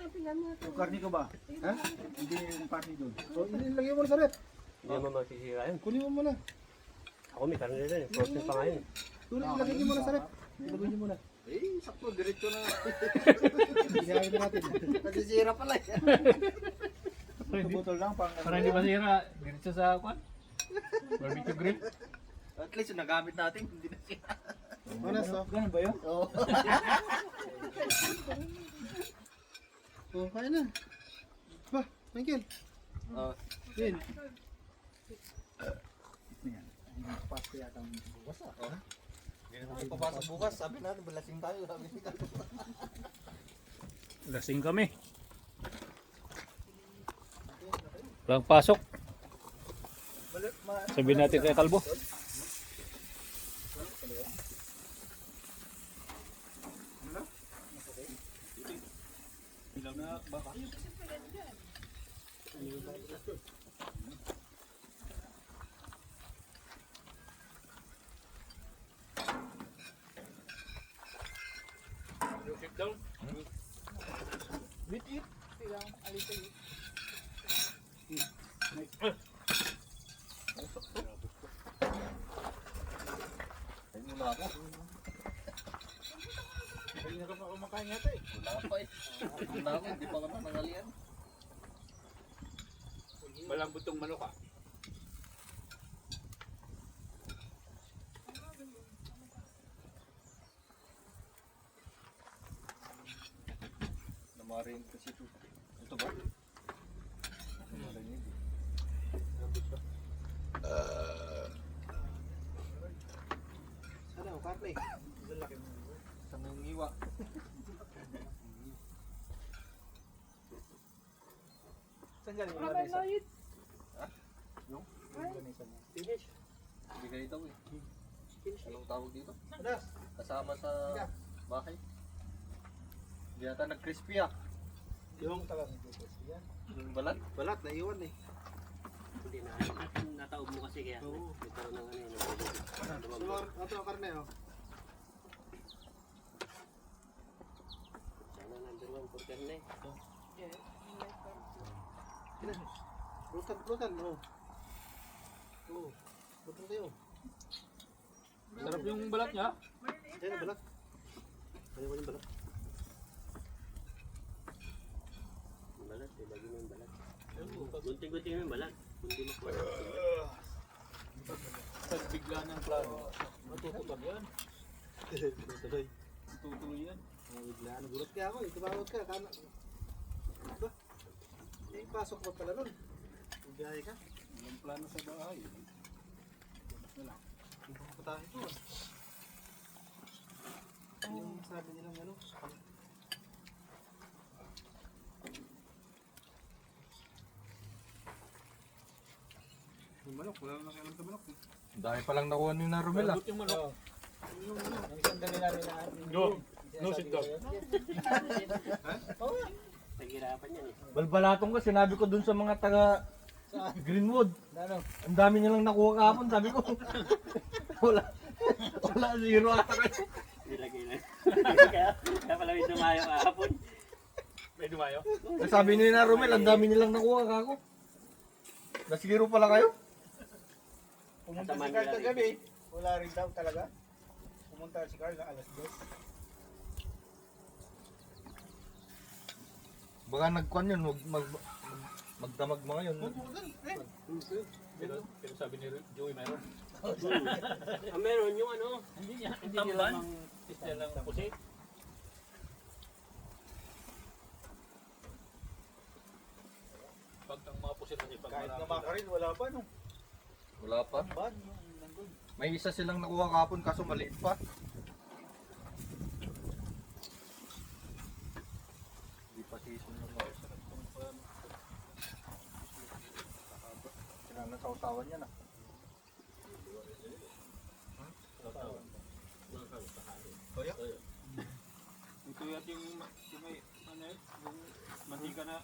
Yung karne ko ba? Ha? Hindi yung karne doon. So, ilagay mo na sa rep. Hindi mo masisira yun. Kunin mo muna. Ako may karne rin eh. Frozen pa nga yun. Ilagay niyo muna sa rep. Ilagay niyo muna. Eh, sakto, diretso na. Ilayin na natin. Nasisira pala yan. Butol lang pang... Para hindi masira, diretso sa kwan. Barbecue grill. At least yung nagamit natin, hindi na siya. Manas, oh. Ganun ba yun? Oo. Oh, kaya na. Ba, Michael. Oh. Din. Pasto yata ang bukas ah. Hindi na tayo papasok bukas. Sabi natin, balasing tayo. Sabi ni Carlo. Lasing kami. Walang pasok. Sabihin natin kay Kalbo. Ay, muna ako. Hindi na ka pa kumakain yata eh. Wala pa eh. Muna ako, hindi pa ka nanangalian. Walang butong manok ah. Namarin kasi ito. Ito ba? Namarin ito. Ano, karne? Sa nangiwa. Saan galing yung lamesa? Ha? Yung lamesa mo. Finish. Hindi ganito eh. Anong tawag dito? Manas! Kasama sa bahay. Hindi yata nag-crispy ah. Yung talaga dito. Yan. Yung balat. Balat, naiwan eh. Hindi na. Nataob mo kasi kaya. Oo. Nagkaroon ng ano yun. Ito ang karne oh. Sana number 1 for karne. Brutan, oh. Oo. Brutan kayo. Sarap yung balat niya. Diyan na balat. Ayaw ko yung balat. Yung balat, ilagay mo yung balat. Gunting-gunting mo yung balat. Kundi mo po. Pag bigla ng plano, matutupag yan. Tutuloy yan. Bigla, nagulat ka ako eh. Tumawag ka. Kana. Ba? Eh, pasok mo pala nun. Biyahe ka. Walang plano sa bahay. Patahin ko ah. Yung sabi nilang ano. Yung manok, wala na nakialam sa manok eh. Dahil palang nakuha ni na Romel ah. Yung manok. Ang sandali namin na No, sit down. Naghirapan yan eh. Balbalatong ka, sinabi ko dun sa mga taga Greenwood. Ano? Ang dami nilang nakuha kahapon, sabi ko. wala, wala, zero ata kayo. Nilagay na. Kaya pala may dumayo kahapon. May dumayo? Eh, sabi ni na Romel, ang dami nilang nakuha kako. Nasigiro pala kayo? Pumunta si Kasama Carl nila kagabi. Wala rin daw talaga. Pumunta si Carl na alas 2. Baka nagkuhan yun, magdamag mga yun. Pero sabi ni Joey meron. Meron yung ano. Hindi nila mang pistol lang pusit. Pag ang mga pusit kasi pag Kahit marami na makaril, wala pa no. Wala pa. Ban yung nandun. May isa silang nakuha kahapon kaso maliit pa. Hindi pa season na mga sarap kung paano. Kailangan sa utawan yan ah. Toyo? Ito yat yung may ano yun, yung mantika na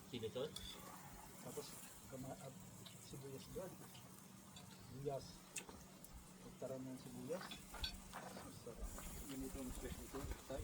siliton. Tapos sibuyas doon. Sibuyas. Pagtaran ng sibuyas. Sarap. Yun ito ang special ito. Tay.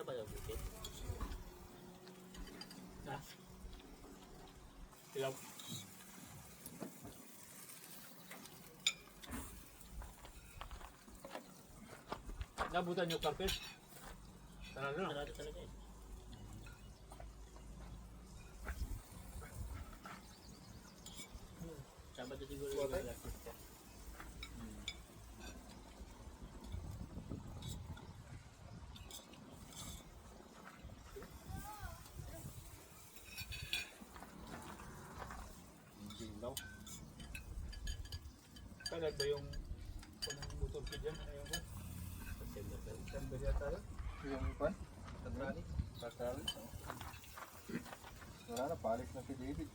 ba yung bukit? Ilaw. Nabutan yung carpet. Sarado na. Sarado talaga eh. Sabado siguro yung Buwatay? lalaki. Hindi daw. Kailan ba yung punang motor ko dyan? Ayaw ko. September pa yun. December yata yun. Yung pan? Tatrani. Patalis. Wala na, palis na si David.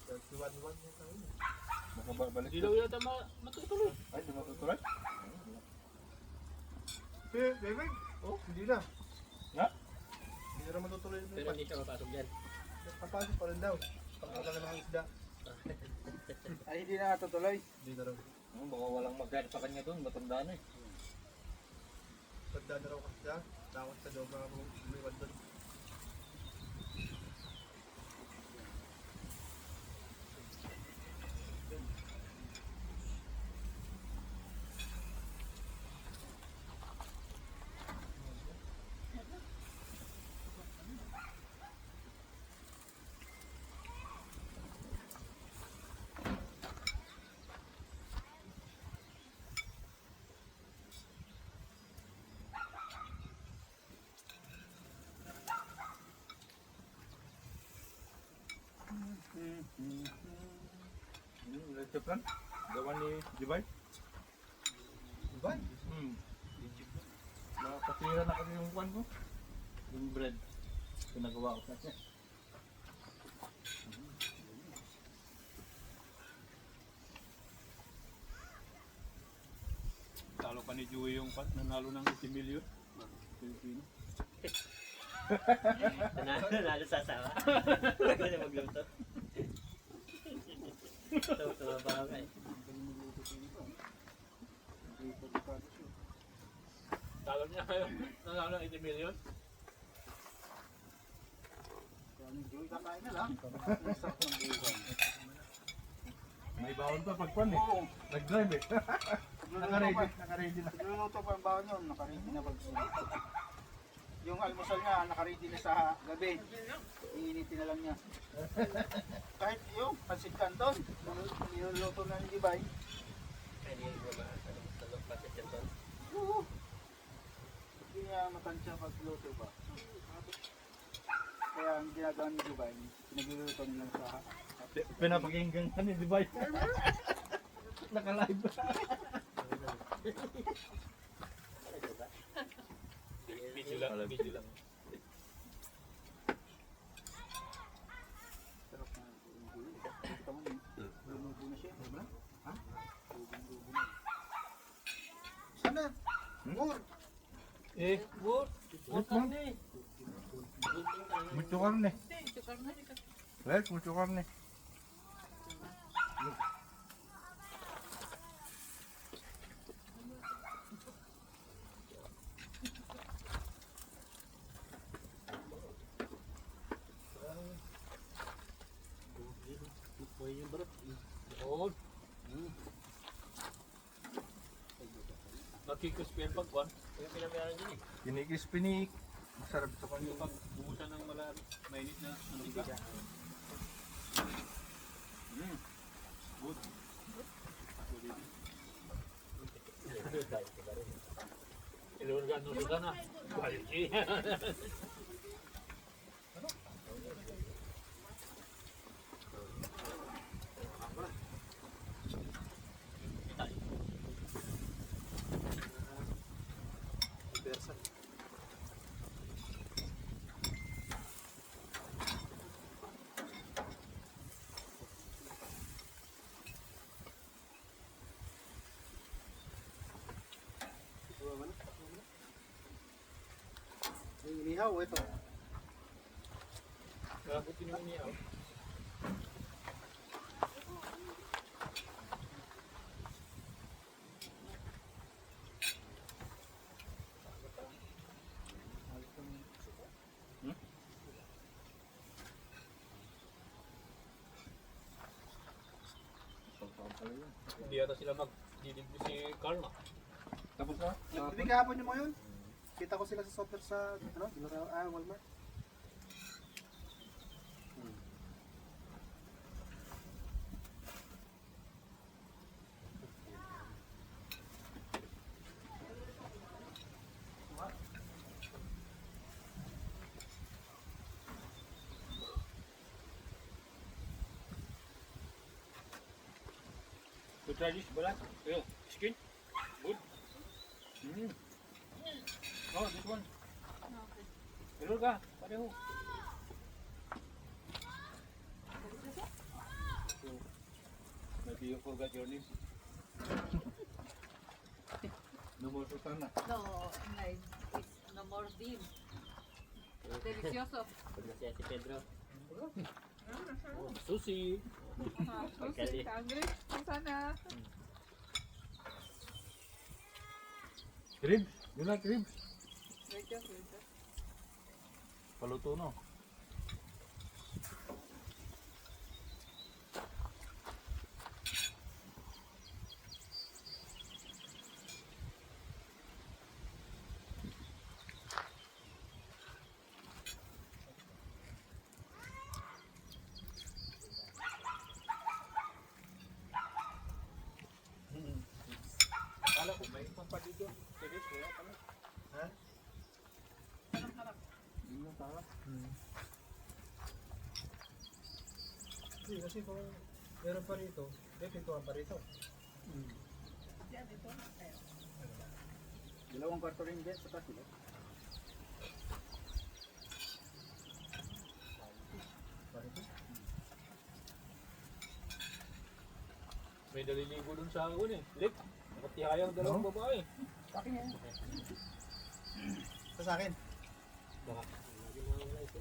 31 yata yun. Nakabalik. Hindi daw yata matutuloy. Ay, di matutuloy? Bebe, oh, hindi na. Nga? Hindi na matutuloy yung Pero hindi siya mapasok dyan. Papasok pa rin daw. Pagkakala ng isda. Ay, hindi na natutuloy. Hindi na raw. Baka walang magkano sa kanya doon, matanda na eh. Pagdaan na raw kasi siya. Takot sa daw mga lumiwad doon. Leche plan? Gawa ni Jibay? Diba? Nakapatira na kasi yung kwan ko. Yung bread. Pinagawa ko kasi. Talo pa ni Joey yung nanalo ng 80 million. Pilipino. Nanalo sa asawa. Huwag na magluto. Tumaba ka eh. Talo niya kayo. Nanalo ng 80 million. Joy, kakain na lang. May bawon pa pag kwan eh. Nag-drive eh. Naka-ready na. Nagluluto pa ang baon yun, nakaready na pag yung almusal niya, nakaready na sa gabi. Iinitin na lang niya. Kahit yung pansit canton, niluluto na ni Dibay. Hindi ko masalok pa sa Canton. Oo. Hindi niya matansya pagluto ba. Kaya ang ginagawa ni Dibay, pinagluluto nila sa Pinapakinggan ka ni Jibay. Naka-live. Video lang. Video lang. sarap na. Ito mo, lumubo na siya. Diba? Ha? Lubong-lubo na. Sana? More. Eh, mucho carne. Well, mucho carne. Oo. Nakikispi ang pagkuhan. Yung pinabayaran dyan eh. Pinikis-pinik. Masarap sa kanya. Pag buhusan ng mainit na mantika. Good. Ilurgan no suka na. Quality. Persa. Yung inihaw, ito. Kaya ko tinuon niya. Hindi yata sila magdidibli si Karma. Tapos na? Hindi kahapon yung mga yun. Kita ko sila sa software sa Walmart. To try this, balat. Ayo, skin. Good. Oh, this one. Pero ka, pareho. Maybe you forgot your name. No more Susana. No, like, it's no more beef. Delicioso. Pag nasaya si Pedro. Susi. Susi, hungry? Sana. Ribs? You like ribs? Later, later. Paluto no? Kala ko may isang pa dito. Sige, kaya pala. Ha? Hindi na tara. Hindi, kasi kung meron pa rito, pintuan pa rito. Dalawang kwarto rin dyan sa taas. May naliligo dun sa akin eh. Lip, nakatihayang dalawang babae. Sa akin. Lagi nawawala ito.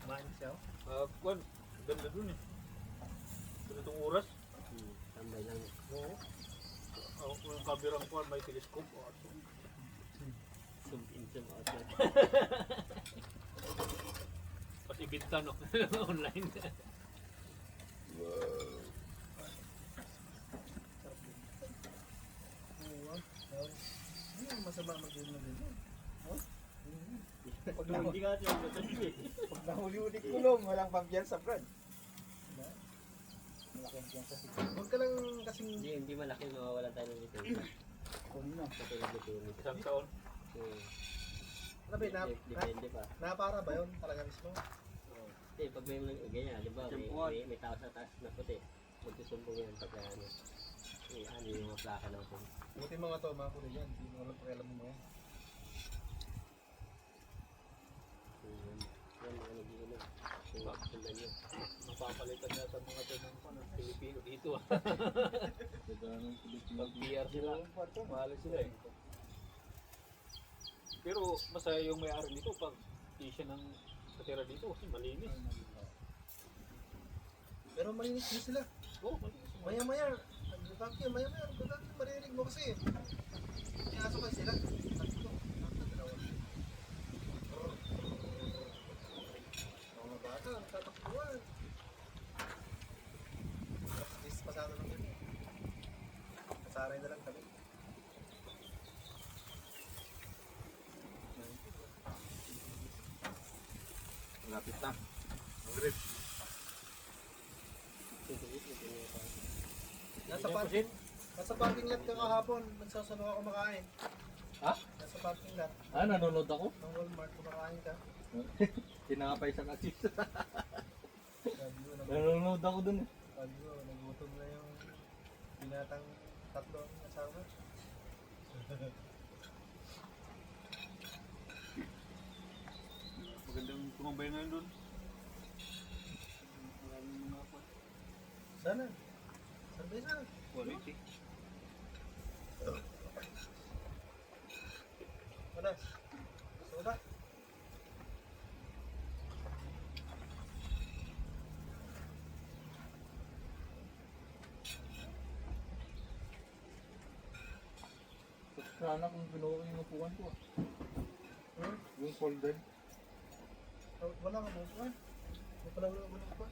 Kumain siya. Kwan, ganda dun eh. Ganitong oras. Tambay lang. Oo. Yung kamerang kwan, may telescope. Zoom in, zoom out lang. Pati binta no, online. Hindi masama mag-game na dito. Pag hindi ka natin ang matalik eh. Pag nahuli-huli kulong, walang pampiyansa, Brad. Malaking piyansa si Huwag ka lang kasing... Hindi malaki, mawawala tayo ng ito. Kulino. Katulad nito yun. Isang taon. Ano ba, Depende pa. napara ba yun talaga mismo? Hindi, pag may ganyan, halimbawa may tao sa taas na puti. Magsusumbong yan pagka ano. Ano yung mga plaka ng phone. Buti mga to, mga kulo yan. Hindi mo alam pakialam mo yan. Yan mga nag-iinom. Yung sundan nyo. Napapalitan yata mga ito ng Pilipino dito ah. Ganun Pag PR sila, mahal sila eh. Pero masaya yung may-ari nito pag di siya nang katira dito kasi malinis. Pero malinis din sila. Oo, malinis. Maya-maya, maya-maya, marinig mo kasi. Kinaso kayo sila. Tatlo. Dalawa. Mga bata, tatakbuhan. Tapos pasado lang yun. Pasaray na lang kami. Malapit na. Ang ribs. Nasa parking lot ka kahapon. Nagsasalong ako kumakain. Ha? Nasa parking lot. Nanonood ako? Ng Walmart kumakain ka. Tinapay sa kasis. Sabi ko, Nanonood ako dun eh. sabi ko, nagutom na yung binatang tatlo ang asawa. Magandang tumambay ngayon doon. Sana. Sabi sana. Quality. Manas. Gusto mo ba? Sana kung binuha ko yung upuan ko. Hmm? Yung folded. Wala ka mo pa. Wala pa.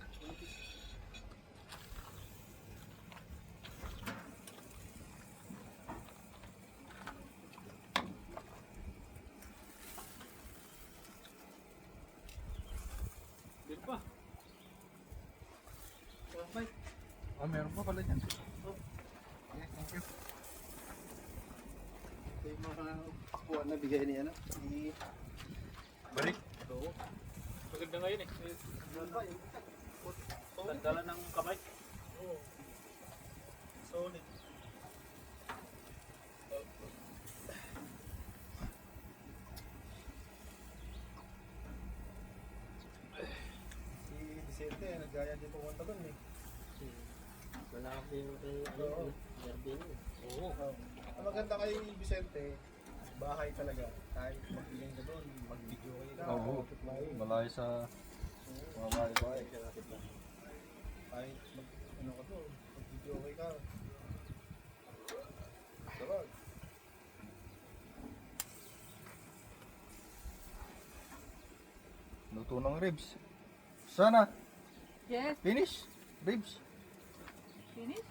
meron pa pala dyan. Okay, thank you. Ito yung mga kuha na bigay ni ano. Ni... Balik. Oo. Maganda ngayon eh. Yan ba? Yung... Tandala ng kamay. Oo. Solid. Si Vicente, nagaya din pumunta doon eh. Malaki yung kay Oo. Jardine. Oo. Ang maganda kay Vicente, bahay talaga. Kahit mag-iling ka doon, mag-video kayo ka. Oo. kapitbahay. Malayo sa mga bahay-bahay. Kahit ano ka doon, mag-video kayo ka. Sarap. Luto ng ribs. Sana. Yes, Finish. Ribs. finish.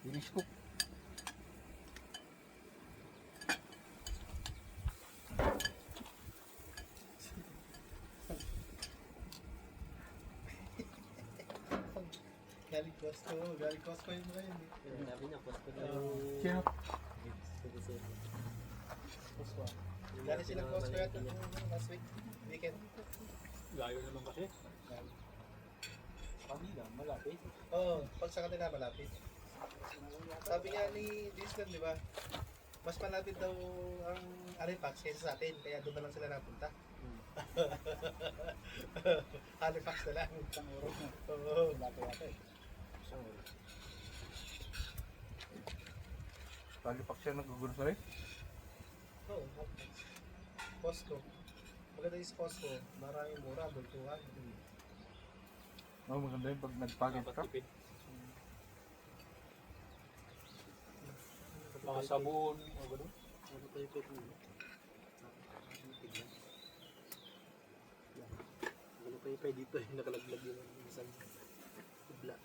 Finish cook. Galing Costco yun ngayon eh. Sabi niya, posto daw Oo. yung Sino? Costco. Costco. Galing silang Costco yata yung last week, weekend. Layo naman kasi. Kanila, malapit. Oo, pag sa kanila malapit. Sabi nga ni Disney, di ba? Mas malapit daw ang Halifax kaysa sa atin, kaya doon na lang sila napunta. Halifax na lang. Isang oras na. Oo. Lato-lato eh. Lagi pa siya nagugulo sa rin. Oo, Costco. Maganda yung Costco, maraming mura, bultuhan. Oh, maganda yun pag nag-packet ka. Tipid. Mga sabon. O gano'n. Ano tayo ito po? Ano tayo pa dito eh, nakalaglag yung isang tubla.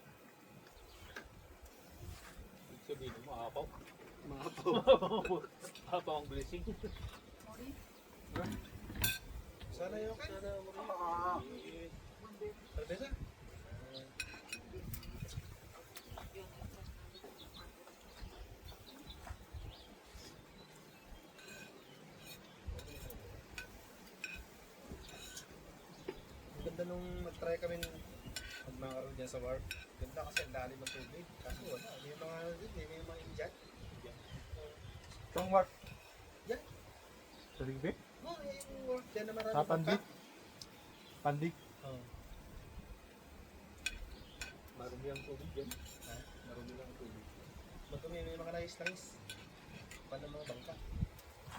Ibig sabihin mo, apaw. Mga po. Apaw ang blessing. Sana yung sana mo rin. Cerveza? Ang ganda nung nag-try kami pag nakaroon dyan sa bar. Ganda kasi ang lalim ng tubig. Kaso wala. May mga ano din, may mga inject. Itong work. Yan. Sa Rigby? Oh, yung work dyan na marami. Sa Pandik? Pandik? Oo. Marumi ang tubig yan. Ha? Marumi lang ang tubig. Madumi, may mga langis-langis. Paano mga bangka?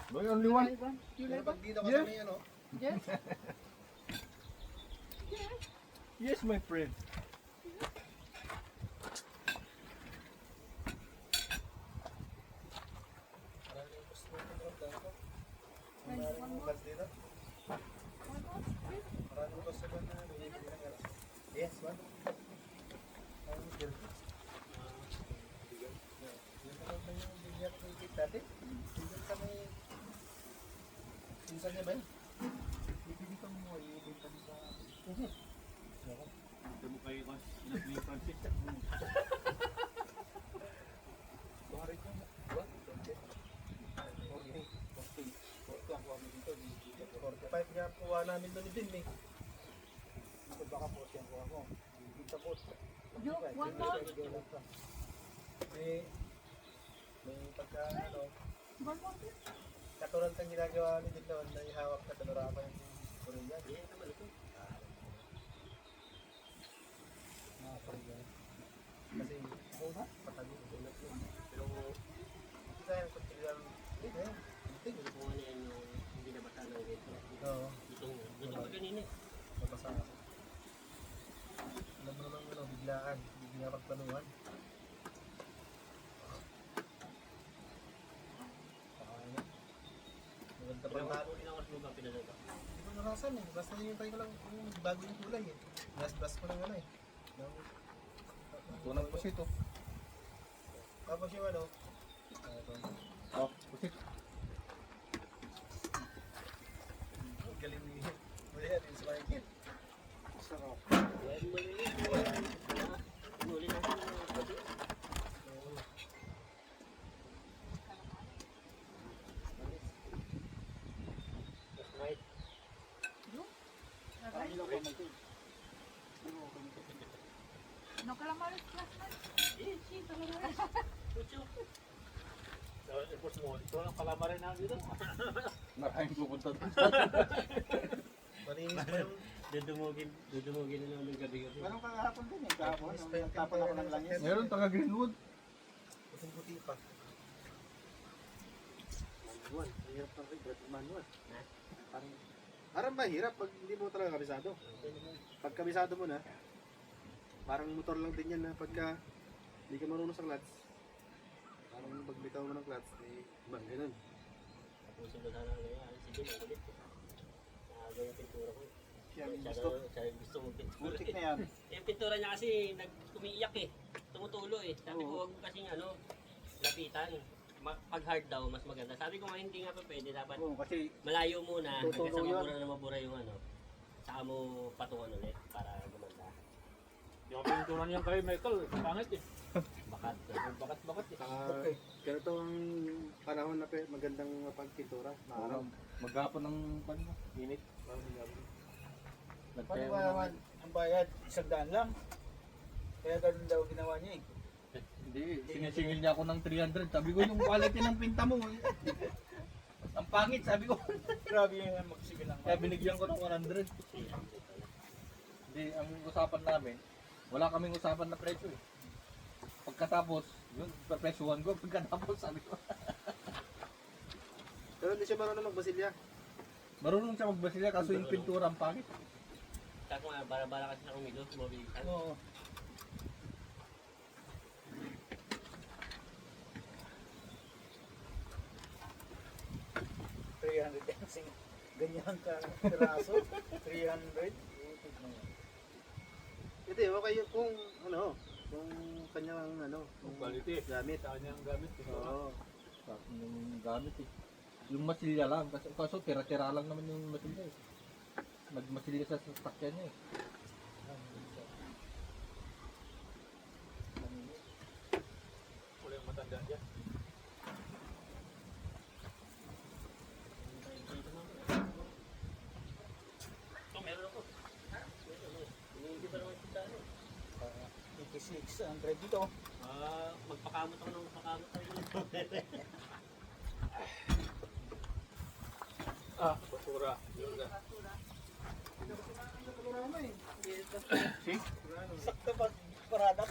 Boy, only one. You Pero like pag dito ka Yeah. sa may ano, Yes. Yes, my friend. maraming gusto mo ng bangka. One Maraming more. bukas dito. Maraming gusto mo na bibili ng ano. Yes, one. Maraming gusto. Yung ano ba yung bigyan ko yung tip dati? Bigyan sa may... Pinsan niya ba yun? Bibili ka mo, ibibenta mo sa... Ito mo kayo kan. May Francis. Buharit yun. What? 45 nga kuha namin doon din eh. Ito baka po siyang kuha mo. Bibenta po. You, one more. May pagka ano, One more. katulad ng ginagawa ni Din noon na ihawak na panorama yung Korean. Yan naman ito. Kasi una, patalim ulit yun. Pero hindi tayo pagkailan, hindi na yan. Hindi. Kung ano yan yung hindi nabasa ng dito. Oo, Dito pa kanina eh. nabasa ako. Alam mo naman ano, biglaan, hindi nga pagpanuhan. Maganda pa Pero naman. ilang oras mo ba pinalaga? Hindi ko narasan eh. Basta hinihintay ko lang yung bago yung kulay eh. Gas-gas ko lang ano eh. Tunang pusit oh. Tapos yung ano, Oh, pusit. galing ni Kuya din sa Michael. Sarap. Yan maliliit. No calamares last night? Eh, si, talaga. Pucho. Ipos mo, ito ang kalamarin na dito. Maraming pupunta doon. Malinis pa yung Dudumugin na naman ng gabi-gabi. Ganun kahapon din eh. Kahapon, nung nagtapon ako ng langis. Meron taga Greenwood. puting-puti pa. Manual. Mahirap pa rin. Manual. Parang mahirap pag hindi mo talaga kabisado. Pag kabisado mo na, parang motor lang din yan na pagka hindi ka marunong sa clutch. Parang pagbitaw mo ng clutch, eh, ganun. Tapusin ko sana ngayon. Si Jim, ang galit. Nakaga yung pintura ko. Siya ang Siya gusto. gusto mong pintura. Butik na yan. Yung pintura niya kasi umiiyak eh. Tumutulo eh. Sabi ko huwag mo kasing lapitan. Pag hard daw, mas maganda. Sabi ko nga hindi nga pa pwede. Dapat Oo, kasi malayo muna. Tutulo Hanggang sa yun. mabura na mabura yung saka mo patungan ulit para gumanda. Yung pintura niyan kay Michael, pangit eh. Bakat. Bakat-bakat eh. Saka, ganito ang panahon na magandang pagpintura. Maaraw. Maghapon ng init. paano ba naman ang bayad? 100 lang. Kaya ganun daw ginawa niya eh. Hindi, sinisingil niya ako ng 300. Sabi ko yung quality ng pinta mo. Ang pangit, sabi ko. Grabe yung magsigil lang. Kaya binigyan ko ng 100. Hindi, ang usapan namin, wala kaming usapan na presyo eh. Pagkatapos, yun, presyuhan ko. Pagkatapos, sabi ko. Pero hindi siya marunong magbasilya. Marunong siya magbasilya, kaso yung pintura ang pangit. Kako nga, bara-bara kasi na kumilo. Mabilisan. Oo. $300 ganyan ka piraso. 300. Hindi, okay yun kung kung kanyang Yung quality. gamit. Sa kanya ang gamit. Oo. Yung gamit eh. Yung masilya lang, kaso tira-tira lang naman yung masilya eh. Nagmasilya sa sasakyan niya eh. Wala yung matanda dyan. Ito, meron ako. Hindi pa naman kita 86 ang credit dito. Magpakamot ako ng pakamot. Basura. Yun na. Sakto pag parada.